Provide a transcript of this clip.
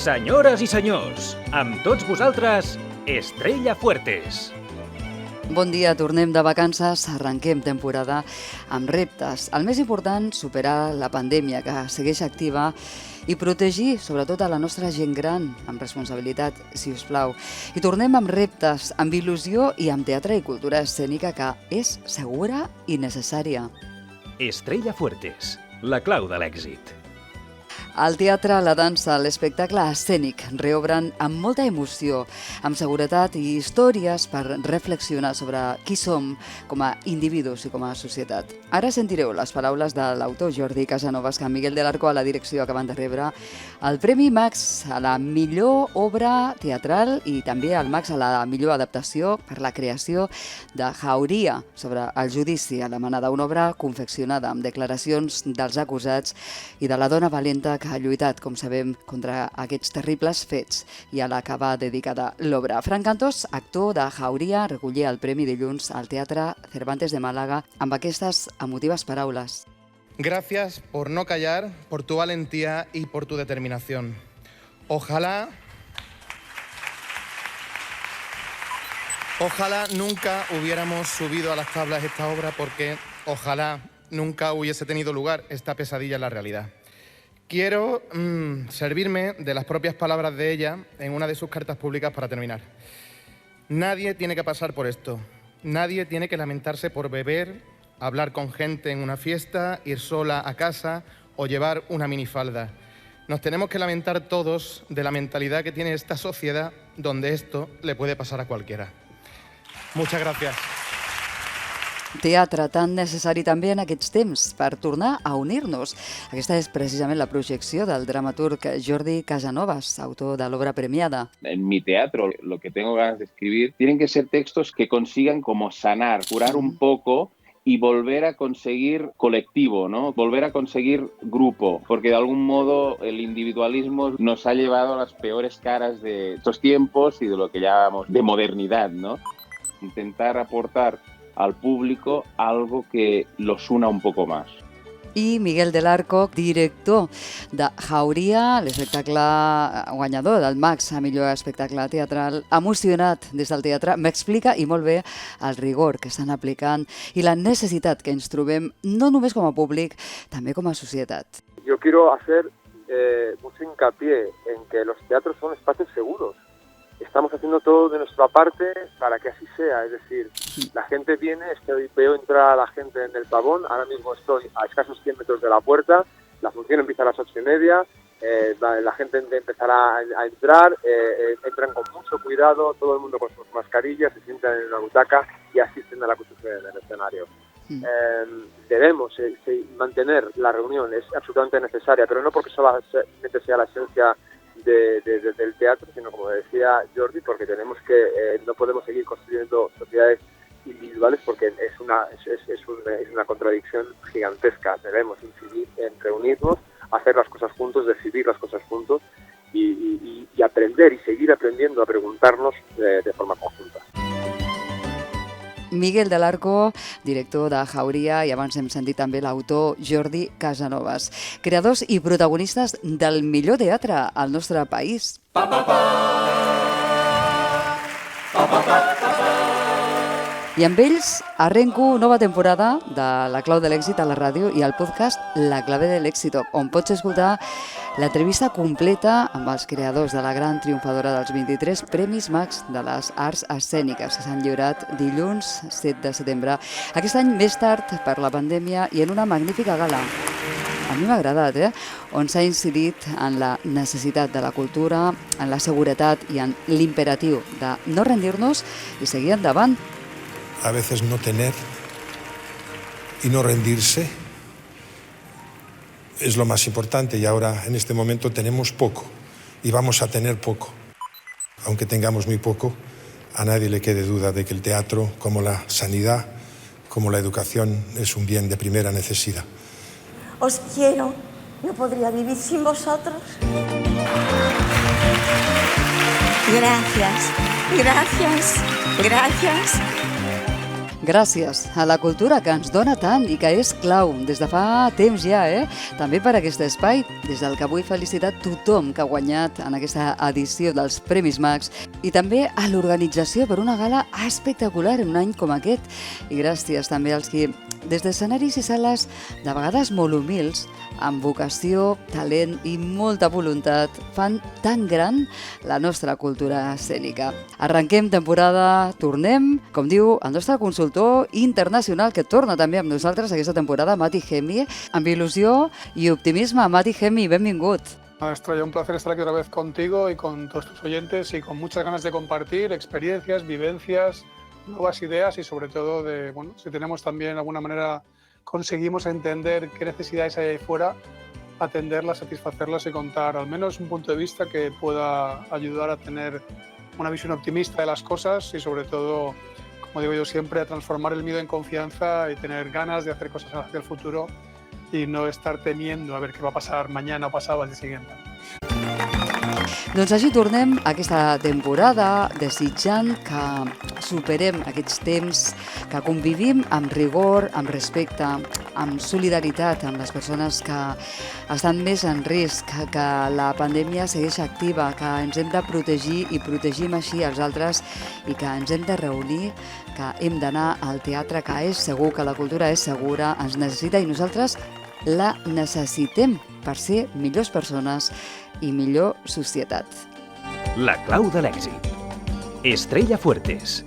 Senyores i senyors, amb tots vosaltres, Estrella Fuertes. Bon dia, tornem de vacances, arrenquem temporada amb reptes. El més important, superar la pandèmia que segueix activa i protegir sobretot a la nostra gent gran, amb responsabilitat, si us plau. I tornem amb reptes, amb il·lusió i amb teatre i cultura escènica que és segura i necessària. Estrella Fuertes, la clau de l'èxit. El teatre, la dansa, l'espectacle escènic reobren amb molta emoció, amb seguretat i històries per reflexionar sobre qui som com a individus i com a societat. Ara sentireu les paraules de l'autor Jordi Casanovas, que Miguel del Arco a la direcció acaben de rebre el Premi Max a la millor obra teatral i també el Max a la millor adaptació per la creació de Jauria sobre el judici a la manada, una obra confeccionada amb declaracions dels acusats i de la dona valenta que ha lluitat, com sabem, contra aquests terribles fets i a la que va dedicada l'obra. Fran Cantós, actor de Jauria, recollia el premi dilluns al Teatre Cervantes de Màlaga amb aquestes emotives paraules. Gracias por no callar, por tu valentía y por tu determinación. Ojalá nunca hubiéramos subido a las tablas esta obra porque ojalá nunca hubiese tenido lugar esta pesadilla en la realidad. Quiero servirme de las propias palabras de ella en una de sus cartas públicas para terminar. Nadie tiene que pasar por esto. Nadie tiene que lamentarse por beber, hablar con gente en una fiesta, ir sola a casa o llevar una minifalda. Nos tenemos que lamentar todos de la mentalidad que tiene esta sociedad donde esto le puede pasar a cualquiera. Muchas gracias. Teatre tan necessari també en aquests temps per tornar a unir-nos. Aquesta és precisament la projecció del dramaturg Jordi Casanovas, autor de l'obra premiada. En mi teatro, lo que tengo ganas de escribir, tienen que ser textos que consigan como sanar, curar un poco y volver a conseguir colectivo, ¿no? Volver a conseguir grupo, porque de algún modo el individualismo nos ha llevado a las peores caras de estos tiempos y de lo que llamamos de modernidad, ¿no? Intentar aportar al público algo que los una un poco más. I Miguel del Arco, director de Jauria, l'espectacle guanyador del Max a millor espectacle teatral, emocionat des del teatre, m'explica i molt bé el rigor que estan aplicant i la necessitat que ens trobem no només com a públic, també com a societat. Yo quiero hacer mucho hincapié en que los teatros son espacios seguros. Estamos haciendo todo de nuestra parte para que así sea, es decir, la gente viene, veo entrar a la gente en el pabón, ahora mismo estoy a escasos 100 metros de la puerta, la función empieza a las 8:30, la gente empezará a entrar, entran con mucho cuidado, todo el mundo con sus mascarillas, se sientan en una butaca y asisten a la construcción del escenario. Debemos mantener la reunión, es absolutamente necesaria, pero no porque solamente sea la esencia del teatro, sino como decía Jordi, porque tenemos que no podemos seguir construyendo sociedades individuales porque es una contradicción gigantesca. Debemos incidir en reunirnos, hacer las cosas juntos, decidir las cosas juntos y aprender y seguir aprendiendo a preguntarnos de forma conjunta. Miguel del Arco, director de Jauria, i abans hem sentit també l'autor Jordi Casanovas, creadors i protagonistes del millor teatre al nostre país. I amb ells arrenco nova temporada de La Clau de l'Èxit a la ràdio i al podcast La Clave de l'Èxito, on pots escoltar l'entrevista completa amb els creadors de la gran triomfadora dels 23 Premis Max de les Arts Escèniques que s'han lliurat dilluns 7 de setembre. Aquest any més tard per la pandèmia i en una magnífica gala. A mi m'ha agradat, on s'ha incidit en la necessitat de la cultura, en la seguretat i en l'imperatiu de no rendir-nos i seguir endavant. A veces no tener y no rendirse es lo más importante y ahora en este momento tenemos poco y vamos a tener poco. Aunque tengamos muy poco, a nadie le quede duda de que el teatro, como la sanidad, como la educación, es un bien de primera necesidad. Os quiero, no podría vivir sin vosotros. Gracias, gracias, gracias. Gràcies a la cultura que ens dona tant i que és clau des de fa temps ja, també per aquest espai, des del que vull felicitar tothom que ha guanyat en aquesta edició dels Premis Max i també a l'organització per una gala espectacular en un any com aquest. I gràcies també als qui, des d'escenaris i sales de vegades molt humils, amb vocació, talent i molta voluntat, fan tan gran la nostra cultura escènica. Arrenquem temporada, tornem, com diu el nostre consultor internacional, que torna també amb nosaltres aquesta temporada, Mati Hemi, amb il·lusió i optimisme. Mati Hemi, benvingut. Estrella, un placer estar aquí otra vez contigo y con todos tus oyentes y con muchas ganas de compartir experiencias, vivencias, nuevas ideas y sobre todo de, bueno, si tenemos también de alguna manera conseguimos entender qué necesidades hay ahí fuera, atenderlas, satisfacerlas y contar al menos un punto de vista que pueda ayudar a tener una visión optimista de las cosas y sobre todo, como digo yo siempre, a transformar el miedo en confianza y tener ganas de hacer cosas hacia el futuro y no estar temiendo a ver qué va a pasar mañana o pasado al día siguiente. Doncs així tornem a aquesta temporada desitjant que superem aquests temps, que convivim amb rigor, amb respecte, amb solidaritat amb les persones que estan més en risc, que la pandèmia segueix activa, que ens hem de protegir i protegim així els altres i que ens hem de reunir, que hem d'anar al teatre, que és segur, que la cultura és segura, ens necessita i nosaltres la necessitem per ser millors persones i millor societat. La clau de l'èxit. Estrella Fuertes.